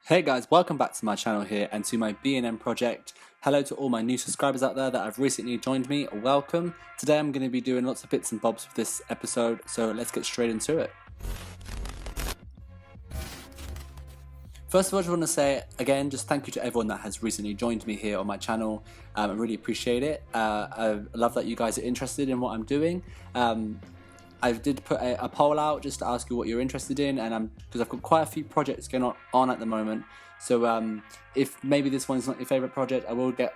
Hey guys, welcome back to my channel here and to my B&M Project. Hello to all my new subscribers out there that have recently joined me, welcome. Today I'm going to be doing lots of bits and bobs for this episode, so let's get straight into it. First of all, I just want to say again, just thank you to everyone that has recently joined me here on my channel. I really appreciate it. I love that you guys are interested in what I'm doing. I did put a poll out just to ask you what you're interested in, and because I've got quite a few projects going on at the moment. So if maybe this one's not your favorite project, I will get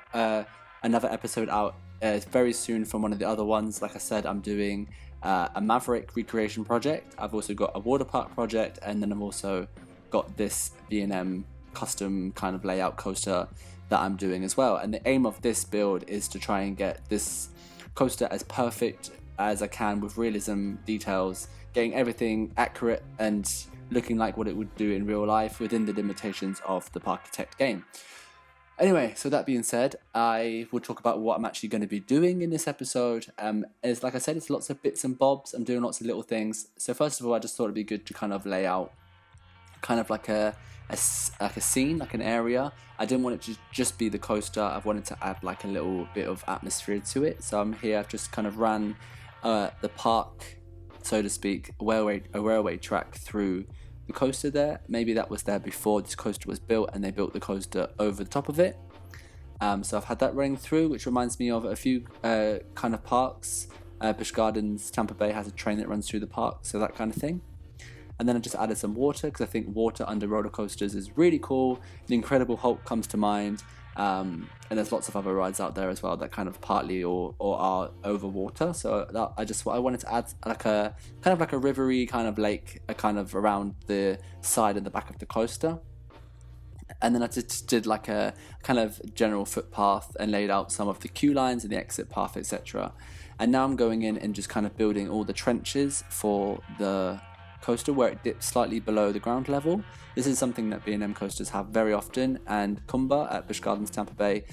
another episode out very soon from one of the other ones. Like I said, I'm doing a Maverick recreation project. I've also got a water park project, and then I've also got this B&M custom kind of layout coaster that I'm doing as well. And the aim of this build is to try and get this coaster as perfect as I can with realism details, getting everything accurate and looking like what it would do in real life within the limitations of the Parkitect game. Anyway, so that being said, I will talk about what I'm actually going to be doing in this episode. It's like I said, it's lots of bits and bobs. I'm doing lots of little things. So first of all, I just thought it'd be good to kind of lay out kind of like a scene, like an area. I didn't want it to just be the coaster. I wanted to add like a little bit of atmosphere to it. So I'm here, I've just kind of ran the park, so to speak, a railway track through the coaster there. Maybe that was there before this coaster was built and they built the coaster over the top of it. So I've had that running through, which reminds me of a few kind of parks. Busch Gardens, Tampa Bay has a train that runs through the park, so that kind of thing. And then I just added some water because I think water under roller coasters is really cool. The Incredible Hulk comes to mind. And there's lots of other rides out there as well that kind of partly or are over water. So that I wanted to add like a kind of like a rivery kind of lake, kind of around the side and the back of the coaster. And then I just did like a kind of general footpath and laid out some of the queue lines and the exit path, etc. And now I'm going in and just kind of building all the trenches for the coaster where it dips slightly below the ground level. This is something that B&M coasters have very often, and Kumba at Busch Gardens Tampa Bay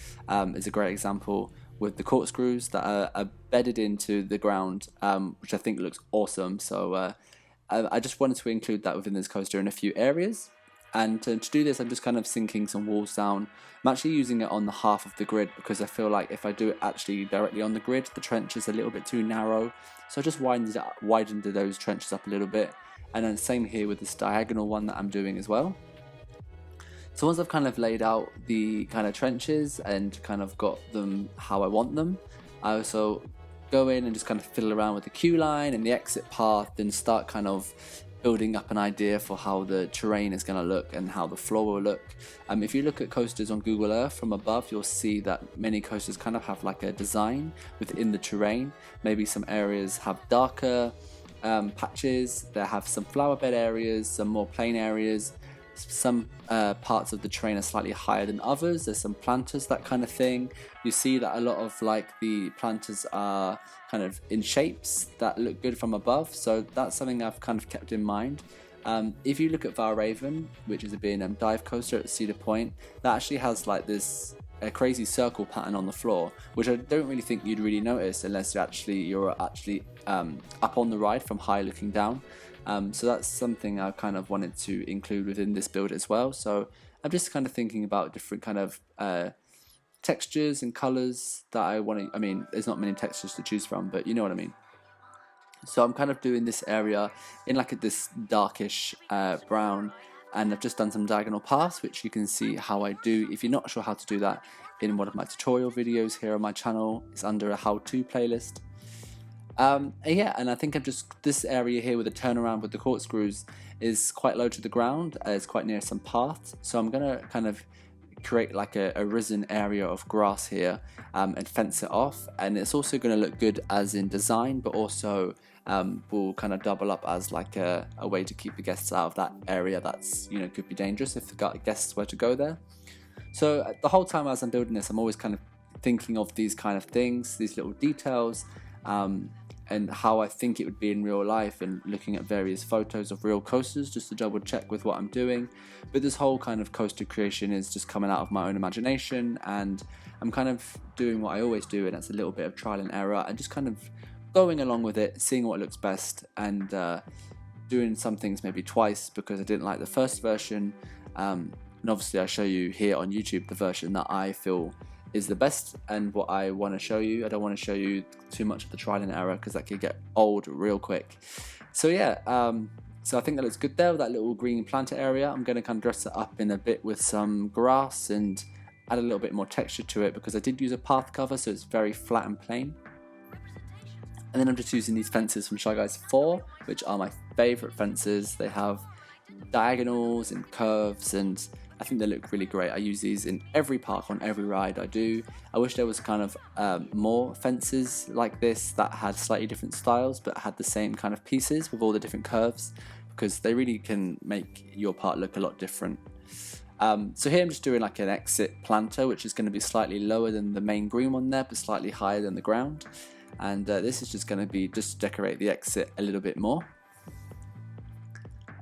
is a great example with the corkscrews that are bedded into the ground, which I think looks awesome. So I just wanted to include that within this coaster in a few areas. And to do this, I'm just kind of sinking some walls down. I'm actually using it on the half of the grid because I feel like if I do it actually directly on the grid, the trench is a little bit too narrow. So I just widened those trenches up a little bit. And then same here with this diagonal one that I'm doing as well. So once I've kind of laid out the kind of trenches and kind of got them how I want them, I also go in and just kind of fiddle around with the queue line and the exit path and start kind of building up an idea for how the terrain is going to look and how the floor will look. If you look at coasters on Google Earth from above, you'll see that many coasters kind of have like a design within the terrain. Maybe some areas have darker patches, they have some flower bed areas, some more plain areas, some parts of the terrain are slightly higher than others, there's some planters, that kind of thing. You see that a lot of like the planters are kind of in shapes that look good from above, so that's something I've kind of kept in mind. If you look at Valraven, which is a B&M dive coaster at Cedar Point, that actually has like this a crazy circle pattern on the floor, which I don't really think you'd really notice unless you're actually up on the ride from high looking down. So that's something I kind of wanted to include within this build as well. So I'm just kind of thinking about different kind of textures and colors that I want to. I mean, there's not many textures to choose from, but you know what I mean. So I'm kind of doing this area in like this darkish brown, and I've just done some diagonal paths, which you can see how I do. If you're not sure how to do that, in one of my tutorial videos here on my channel, it's under a how-to playlist. Yeah, and I think this area here with the turnaround with the corkscrews is quite low to the ground. It's quite near some paths, so I'm gonna kind of create like a risen area of grass here and fence it off, and it's also going to look good as in design, but also will kind of double up as like a way to keep the guests out of that area that's, you know, could be dangerous if the guests were to go there. So the whole time as I'm building this, I'm always kind of thinking of these kind of things, these little details, and how I think it would be in real life, and looking at various photos of real coasters just to double check with what I'm doing. But this whole kind of coaster creation is just coming out of my own imagination, and I'm kind of doing what I always do, and that's a little bit of trial and error and just kind of going along with it, seeing what looks best, and doing some things maybe twice because I didn't like the first version, And obviously I show you here on YouTube the version that I feel is the best and what I want to show you. I don't want to show you too much of the trial and error because that could get old real quick. So yeah, so I think that looks good there with that little green planter area. I'm going to kind of dress it up in a bit with some grass and add a little bit more texture to it because I did use a path cover, so it's very flat and plain. And then I'm just using these fences from Shy Guys 4, which are my favourite fences. They have diagonals and curves, and I think they look really great. I use these in every park, on every ride I do. I wish there was kind of more fences like this that had slightly different styles but had the same kind of pieces with all the different curves, because they really can make your park look a lot different. So here I'm just doing like an exit planter, which is going to be slightly lower than the main green one there, but slightly higher than the ground. And this is just going to be just to decorate the exit a little bit more.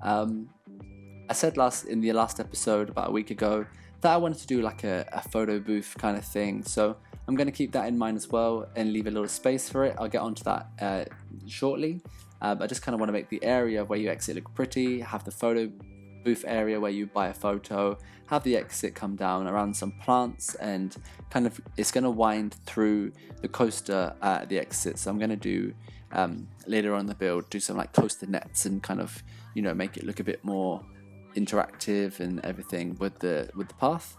I said in the last episode about a week ago that I wanted to do like a photo booth kind of thing, so I'm going to keep that in mind as well and leave a little space for it. I'll get onto that shortly. I just kind of want to make the area where you exit look pretty, have the photo booth area where you buy a photo, have the exit come down around some plants, and kind of it's going to wind through the coaster at the exit. So I'm going to do later on in the build, do some like coaster nets and kind of, you know, make it look a bit more interactive and everything with the path.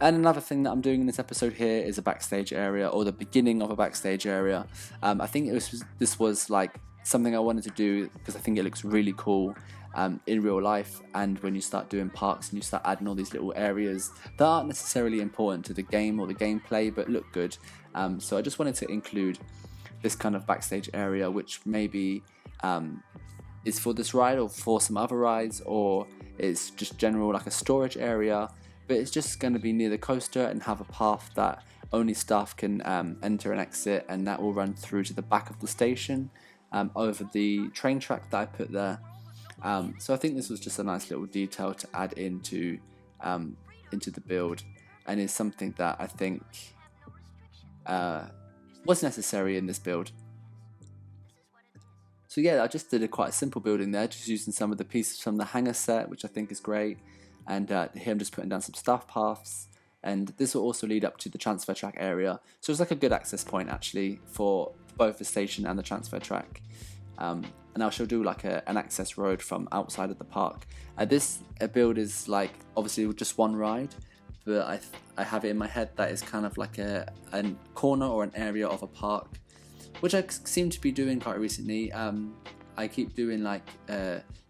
And another thing that I'm doing in this episode here is a backstage area, or the beginning of a backstage area. I think this was like something I wanted to do because I think it looks really cool in real life, and when you start doing parks and you start adding all these little areas that aren't necessarily important to the game or the gameplay but look good. So I just wanted to include this kind of backstage area, which maybe is for this ride or for some other rides, or it's just general like a storage area, but it's just going to be near the coaster and have a path that only staff can enter and exit, and that will run through to the back of the station over the train track that I put there. So I think this was just a nice little detail to add into the build, and is something that I think was necessary in this build. So yeah, I just did quite a simple building there, just using some of the pieces from the hangar set, which I think is great. And here I'm just putting down some staff paths, and this will also lead up to the transfer track area. So it's like a good access point actually for both the station and the transfer track. And I shall do like an access road from outside of the park. This build is like obviously just one ride, but I have it in my head that is kind of like a corner or an area of a park, which I seem to be doing quite recently. I keep doing like,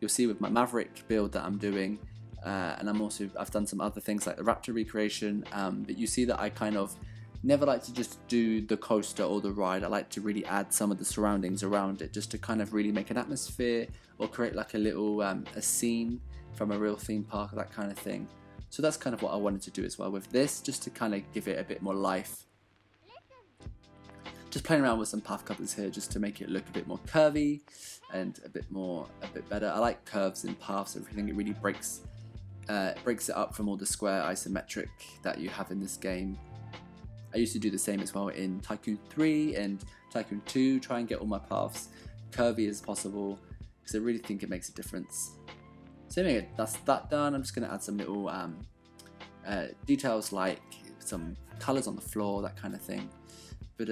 you'll see with my Maverick build that I'm doing, and I've done some other things like the Raptor recreation, but you see that I kind of never like to just do the coaster or the ride. I like to really add some of the surroundings around it, just to kind of really make an atmosphere or create like a little a scene from a real theme park, that kind of thing. So that's kind of what I wanted to do as well with this, just to kind of give it a bit more life. Just playing around with some path covers here just to make it look a bit more curvy and a bit better. I like curves in paths. Everything, it really breaks it up from all the square isometric that you have in this game. I used to do the same as well in Tycoon 3 and Tycoon 2, try and get all my paths curvy as possible, because I really think it makes a difference. So anyway, that's that done. I'm just going to add some little details like some colours on the floor, that kind of thing. But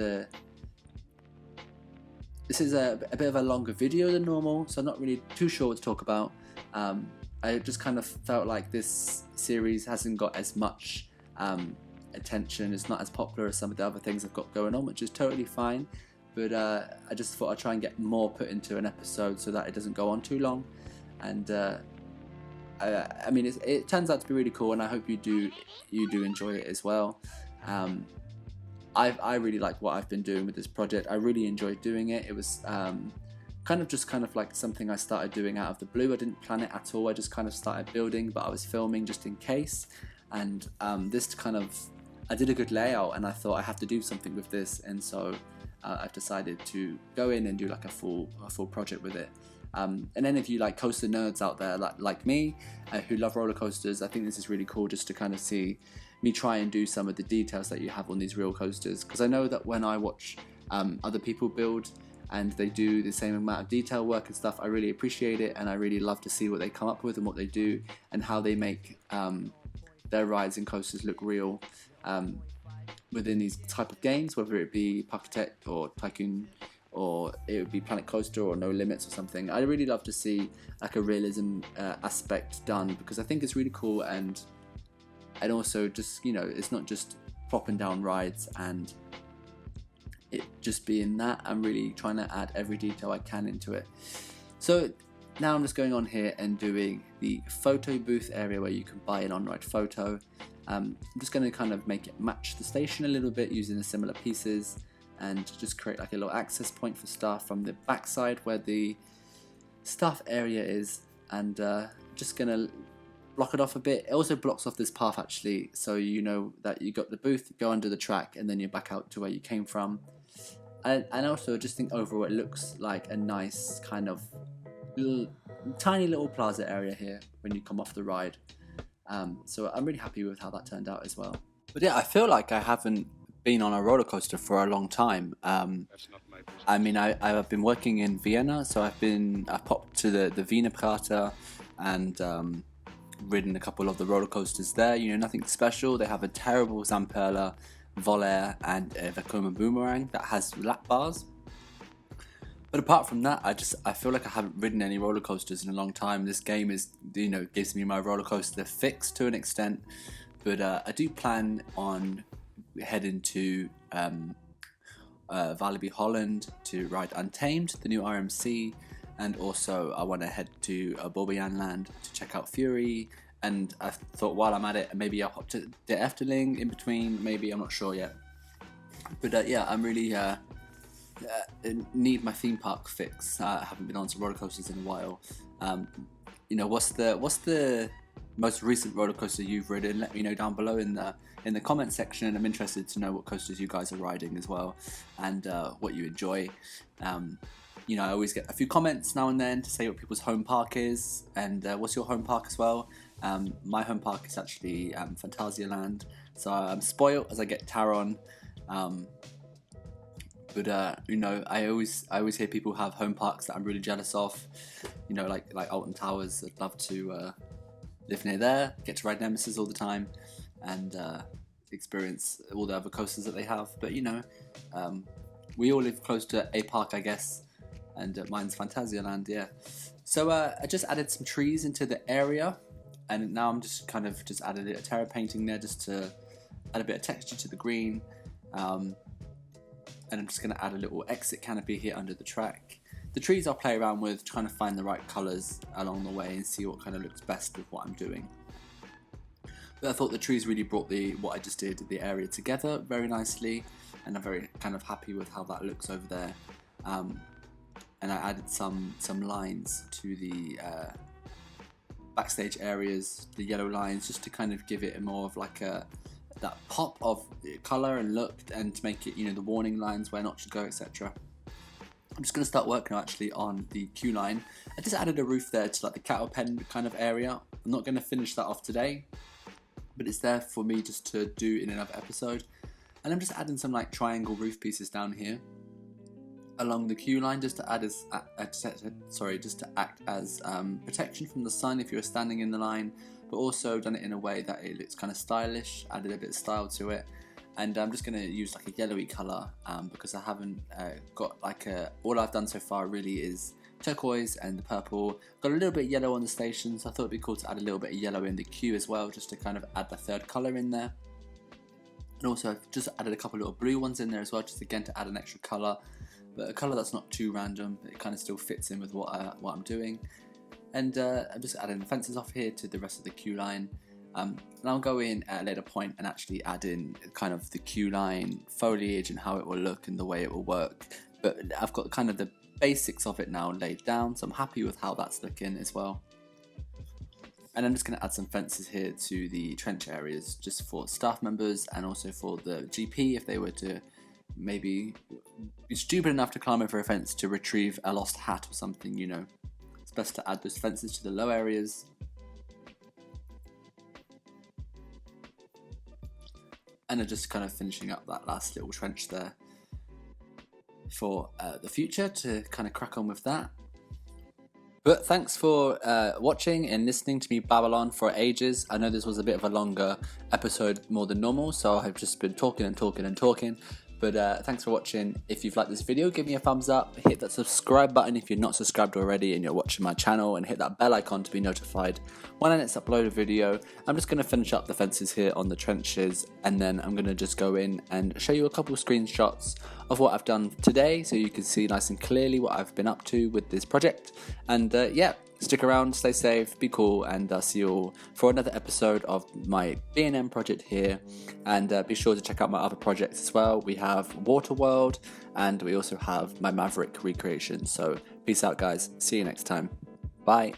this is a bit of a longer video than normal, so I'm not really too sure what to talk about. I just kind of felt like this series hasn't got as much attention. It's not as popular as some of the other things I've got going on, which is totally fine. But I just thought I'd try and get more put into an episode so that it doesn't go on too long. And I mean, it turns out to be really cool, and I hope you do enjoy it as well. I really like what I've been doing with this project. I really enjoyed doing it. It was kind of like something I started doing out of the blue. I didn't plan it at all. I just kind of started building, but I was filming just in case. And this kind of, I did a good layout, and I thought I have to do something with this, and so I've decided to go in and do like a full project with it. And any of you like coaster nerds out there like me who love roller coasters, I think this is really cool just to kind of see me try and do some of the details that you have on these real coasters, because I know that when I watch other people build and they do the same amount of detail work and stuff, I really appreciate it, and I really love to see what they come up with and what they do and how they make their rides and coasters look real within these type of games, whether it be Parkitect or Tycoon, or it would be Planet Coaster or No Limits or something. I really love to see like a realism aspect done, because I think it's really cool, and also just, you know, it's not just propping down rides and it just being that. I'm really trying to add every detail I can into it. So now I'm just going on here and doing the photo booth area where you can buy an on-ride photo. I'm just going to kind of make it match the station a little bit using the similar pieces, and just create like a little access point for staff from the backside where the staff area is, and just going to block it off a bit. It also blocks off this path actually, so you know that you got the booth, go under the track, and then you're back out to where you came from. And also just think overall it looks like a nice kind of tiny little plaza area here when you come off the ride. So I'm really happy with how that turned out as well. But yeah, I feel like I haven't been on a roller coaster for a long time. I mean, I've been working in Vienna, so I've popped to the Wiener Prater and ridden a couple of the roller coasters there. You know, nothing special. They have a terrible Zamperla, Volair, and a Vekoma Boomerang that has lap bars. But apart from that, I feel like I haven't ridden any roller coasters in a long time. This game is, you know, gives me my roller coaster fix to an extent, but I do plan on heading to Walibi Holland to ride Untamed, the new RMC, and also I want to head to Bobbejaanland Land to check out Fury. And I thought while I'm at it, maybe I'll hop to the Efteling in between. Maybe, I'm not sure yet. But yeah, I'm really need my theme park fix. I haven't been on to roller coasters in a while. You know, what's the most recent roller coaster you've ridden? Let me know down below in the comment section. I'm interested to know what coasters you guys are riding as well, and what you enjoy. You know, I always get a few comments now and then to say what people's home park is, and what's your home park as well. My home park is actually Phantasialand, so I'm spoiled as I get Taron. But you know, I always hear people have home parks that I'm really jealous of. You know, like Alton Towers. I'd love to live near there, get to ride Nemesis all the time, and experience all the other coasters that they have. But you know, we all live close to a park, I guess, and mine's Phantasialand, yeah. So I just added some trees into the area, and now I'm just added a terra painting there just to add a bit of texture to the green. And I'm just going to add a little exit canopy here under the track. The trees I'll play around with, trying to find the right colours along the way and see what kind of looks best with what I'm doing. But I thought the trees really brought what I just did, the area together very nicely, and I'm very kind of happy with how that looks over there. And I added some lines to the backstage areas, the yellow lines, just to kind of give it a more of like that pop of colour and look, and to make it, you know, the warning lines where not to go, etc. I'm just going to start working actually on the queue line. I just added a roof there to like the cattle pen kind of area. I'm not going to finish that off today, but it's there for me just to do in another episode. And I'm just adding some like triangle roof pieces down here along the queue line, just to add as just to act as protection from the sun if you're standing in the line, but also done it in a way that it looks kind of stylish, added a bit of style to it. And I'm just going to use like a yellowy colour because I haven't got like all I've done so far really is turquoise and the purple. Got a little bit of yellow on the station, so I thought it'd be cool to add a little bit of yellow in the queue as well, just to kind of add the third colour in there. And also I've just added a couple of little blue ones in there as well, just again to add an extra colour, but a colour that's not too random, but it kind of still fits in with what I'm doing. And I'm just adding the fences off here to the rest of the queue line. And I'll go in at a later point and actually add in kind of the queue line foliage and how it will look and the way it will work. But I've got kind of the basics of it now laid down, so I'm happy with how that's looking as well. And I'm just going to add some fences here to the trench areas, just for staff members and also for the GP if they were to maybe be stupid enough to climb over a fence to retrieve a lost hat or something, you know. It's best to add those fences to the low areas. And I'm just kind of finishing up that last little trench there. for the future to kind of crack on with that. But thanks for watching and listening to me babble on for ages. I know this was a bit of a longer episode more than normal, so I've just been talking and talking and talking. But thanks for watching. If you've liked this video, give me a thumbs up, hit that subscribe button if you're not subscribed already and you're watching my channel, and hit that bell icon to be notified when I next upload a video. I'm just going to finish up the fences here on the trenches, and then I'm going to just go in and show you a couple of screenshots of what I've done today, so you can see nice and clearly what I've been up to with this project. And yeah, stick around, stay safe, be cool, and I'll see you all for another episode of my B&M project here. And be sure to check out my other projects as well. We have Waterworld, and we also have my Maverick recreation. So peace out, guys. See you next time. Bye.